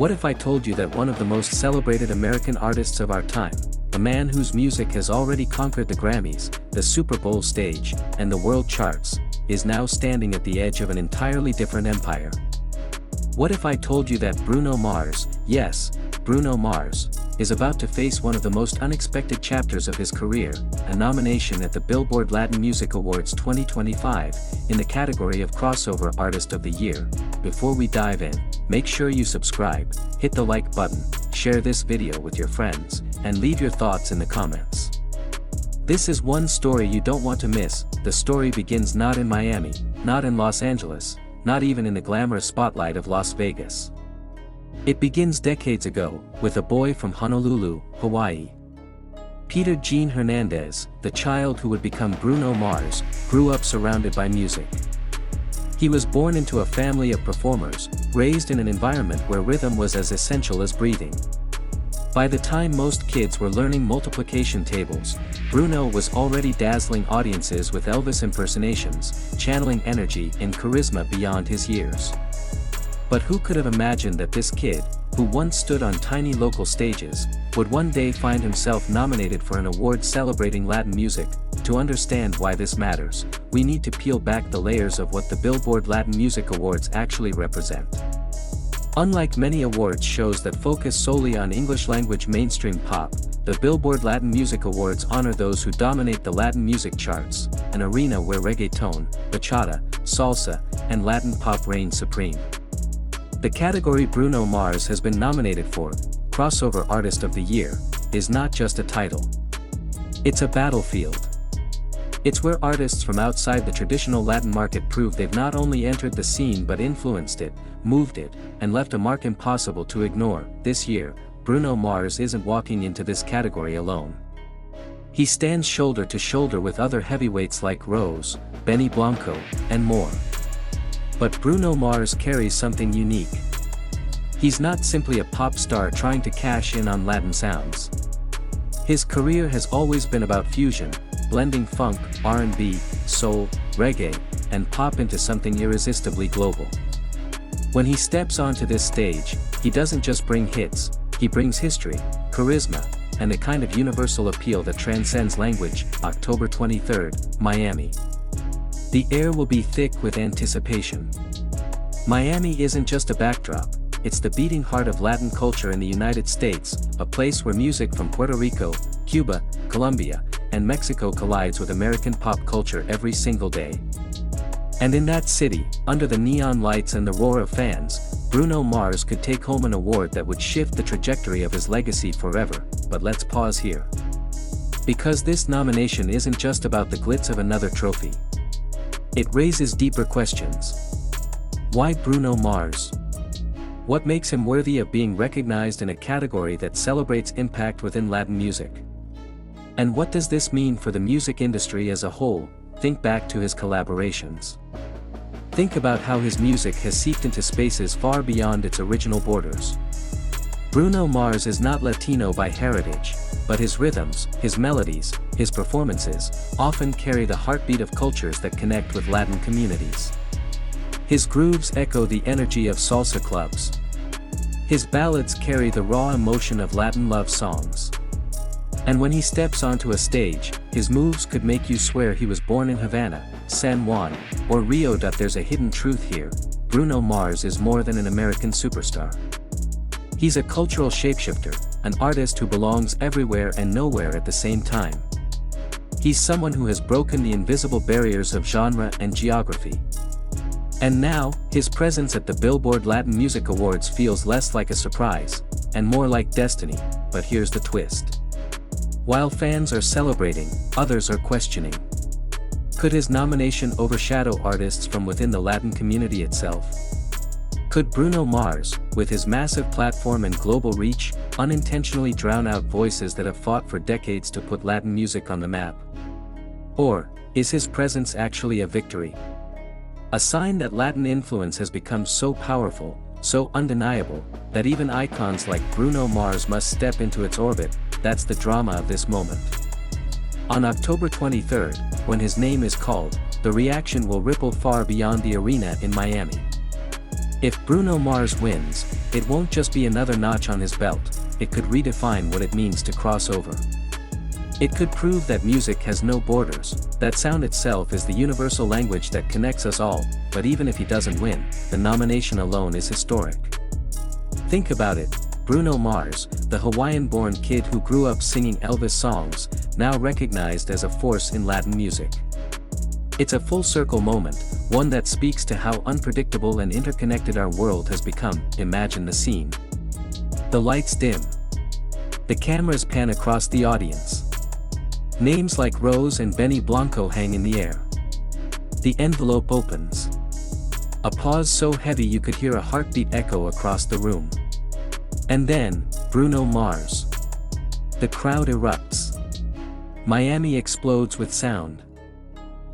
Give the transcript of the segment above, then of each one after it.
What if I told you that one of the most celebrated American artists of our time, a man whose music has already conquered the Grammys, the Super Bowl stage, and the world charts, is now standing at the edge of an entirely different empire? What if I told you that Bruno Mars, yes, Bruno Mars, is about to face one of the most unexpected chapters of his career, a nomination at the Billboard Latin Music Awards 2025, in the category of Crossover Artist of the Year? Before we dive in, make sure you subscribe, hit the like button, share this video with your friends, and leave your thoughts in the comments. This is one story you don't want to miss. The story begins not in Miami, not in Los Angeles, not even in the glamorous spotlight of Las Vegas. It begins decades ago, with a boy from Honolulu, Hawaii. Peter Jean Hernandez, the child who would become Bruno Mars, grew up surrounded by music. He was born into a family of performers, raised in an environment where rhythm was as essential as breathing. By the time most kids were learning multiplication tables, Bruno was already dazzling audiences with Elvis impersonations, channeling energy and charisma beyond his years. But who could have imagined that this kid, who once stood on tiny local stages, would one day find himself nominated for an award celebrating Latin music? To understand why this matters, we need to peel back the layers of what the Billboard Latin Music Awards actually represent. Unlike many awards shows that focus solely on English-language mainstream pop, the Billboard Latin Music Awards honor those who dominate the Latin music charts, an arena where reggaeton, bachata, salsa, and Latin pop reign supreme. The category Bruno Mars has been nominated for, Crossover Artist of the Year, is not just a title. It's a battlefield. It's where artists from outside the traditional Latin market prove they've not only entered the scene but influenced it, moved it, and left a mark impossible to ignore. This year, Bruno Mars isn't walking into this category alone. He stands shoulder to shoulder with other heavyweights like Rose, Benny Blanco, and more. But Bruno Mars carries something unique. He's not simply a pop star trying to cash in on Latin sounds. His career has always been about fusion, blending funk, R&B, soul, reggae, and pop into something irresistibly global. When he steps onto this stage, he doesn't just bring hits, he brings history, charisma, and a kind of universal appeal that transcends language. October 23rd, Miami. The air will be thick with anticipation. Miami isn't just a backdrop, it's the beating heart of Latin culture in the United States, a place where music from Puerto Rico, Cuba, Colombia, and Mexico collides with American pop culture every single day. And in that city, under the neon lights and the roar of fans, Bruno Mars could take home an award that would shift the trajectory of his legacy forever. But let's pause here. Because this nomination isn't just about the glitz of another trophy. It raises deeper questions. Why Bruno Mars? What makes him worthy of being recognized in a category that celebrates impact within Latin music? And what does this mean for the music industry as a whole? Think back to his collaborations. Think about how his music has seeped into spaces far beyond its original borders. Bruno Mars is not Latino by heritage, but his rhythms, his melodies, his performances, often carry the heartbeat of cultures that connect with Latin communities. His grooves echo the energy of salsa clubs. His ballads carry the raw emotion of Latin love songs. And when he steps onto a stage, his moves could make you swear he was born in Havana, San Juan, or Rio. There's a hidden truth here. Bruno Mars is more than an American superstar. He's a cultural shapeshifter, an artist who belongs everywhere and nowhere at the same time. He's someone who has broken the invisible barriers of genre and geography. And now, his presence at the Billboard Latin Music Awards feels less like a surprise, and more like destiny. But here's the twist. While fans are celebrating, others are questioning. Could his nomination overshadow artists from within the Latin community itself? Could Bruno Mars, with his massive platform and global reach, unintentionally drown out voices that have fought for decades to put Latin music on the map? Or, is his presence actually a victory? A sign that Latin influence has become so powerful, so undeniable, that even icons like Bruno Mars must step into its orbit. That's the drama of this moment. On October 23rd, when his name is called, the reaction will ripple far beyond the arena in Miami. If Bruno Mars wins, it won't just be another notch on his belt, it could redefine what it means to cross over. It could prove that music has no borders, that sound itself is the universal language that connects us all, but even if he doesn't win, the nomination alone is historic. Think about it, Bruno Mars, the Hawaiian-born kid who grew up singing Elvis songs, now recognized as a force in Latin music. It's a full-circle moment, one that speaks to how unpredictable and interconnected our world has become. Imagine the scene. The lights dim. The cameras pan across the audience. Names like Rose and Benny Blanco hang in the air. The envelope opens. A pause so heavy you could hear a heartbeat echo across the room. And then, Bruno Mars. The crowd erupts. Miami explodes with sound.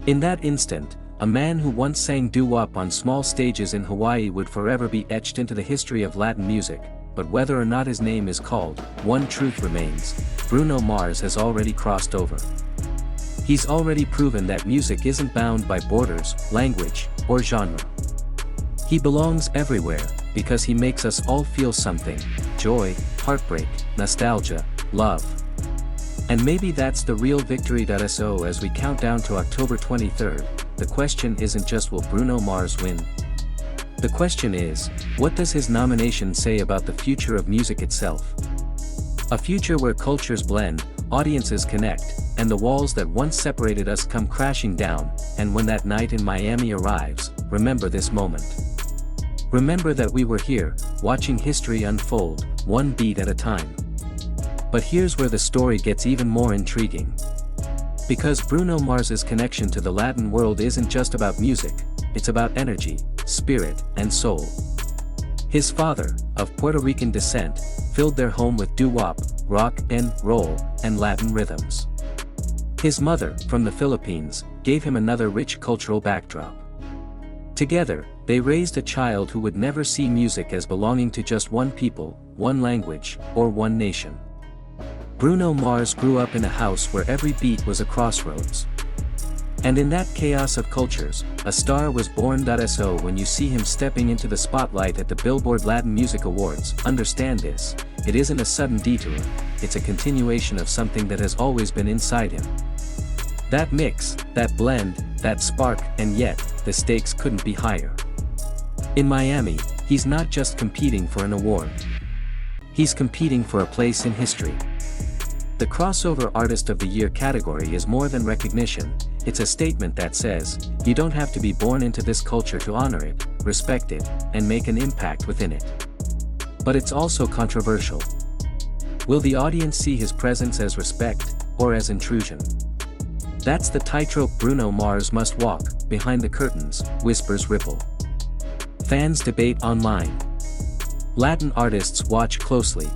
In that instant, a man who once sang doo-wop on small stages in Hawaii would forever be etched into the history of Latin music, but whether or not his name is called, one truth remains: Bruno Mars has already crossed over. He's already proven that music isn't bound by borders, language, or genre. He belongs everywhere, because he makes us all feel something: joy, heartbreak, nostalgia, love. And maybe that's the real victory. So as we count down to October 23rd, the question isn't just will Bruno Mars win? The question is, what does his nomination say about the future of music itself? A future where cultures blend, audiences connect, and the walls that once separated us come crashing down. And when that night in Miami arrives, remember this moment. Remember that we were here, watching history unfold, one beat at a time. But here's where the story gets even more intriguing. Because Bruno Mars's connection to the Latin world isn't just about music, it's about energy, spirit, and soul. His father, of Puerto Rican descent, filled their home with doo-wop, rock and roll, and Latin rhythms. His mother, from the Philippines, gave him another rich cultural backdrop. Together, they raised a child who would never see music as belonging to just one people, one language, or one nation. Bruno Mars grew up in a house where every beat was a crossroads. And in that chaos of cultures, a star was born. So when you see him stepping into the spotlight at the Billboard Latin Music Awards, understand this: it isn't a sudden detour, it's a continuation of something that has always been inside him. That mix, that blend, that spark, and yet, the stakes couldn't be higher. In Miami, he's not just competing for an award. He's competing for a place in history. The Crossover Artist of the Year category is more than recognition, it's a statement that says, you don't have to be born into this culture to honor it, respect it, and make an impact within it. But it's also controversial. Will the audience see his presence as respect, or as intrusion? That's the tightrope Bruno Mars must walk. Behind the curtains, whispers ripple. Fans debate online. Latin artists watch closely.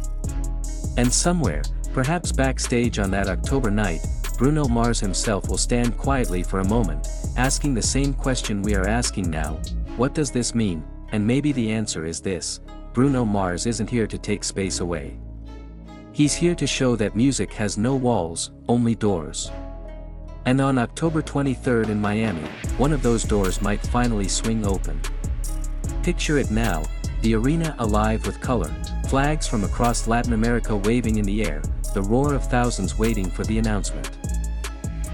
And somewhere, perhaps backstage on that October night, Bruno Mars himself will stand quietly for a moment, asking the same question we are asking now: what does this mean? And maybe the answer is this: Bruno Mars isn't here to take space away. He's here to show that music has no walls, only doors. And on October 23rd in Miami, one of those doors might finally swing open. Picture it now, the arena alive with color, flags from across Latin America waving in the air, the roar of thousands waiting for the announcement.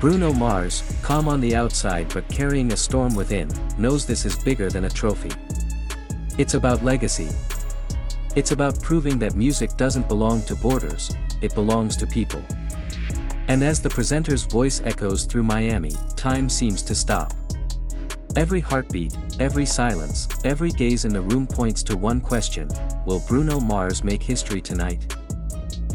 Bruno Mars, calm on the outside but carrying a storm within, knows this is bigger than a trophy. It's about legacy. It's about proving that music doesn't belong to borders, it belongs to people. And as the presenter's voice echoes through Miami, time seems to stop. Every heartbeat, every silence, every gaze in the room points to one question: will Bruno Mars make history tonight?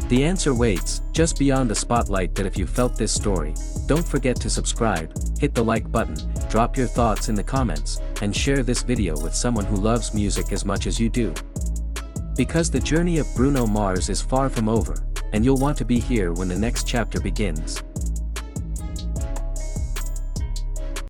The answer waits, just beyond the spotlight. That if you felt this story, don't forget to subscribe, hit the like button, drop your thoughts in the comments, and share this video with someone who loves music as much as you do. Because the journey of Bruno Mars is far from over, and you'll want to be here when the next chapter begins.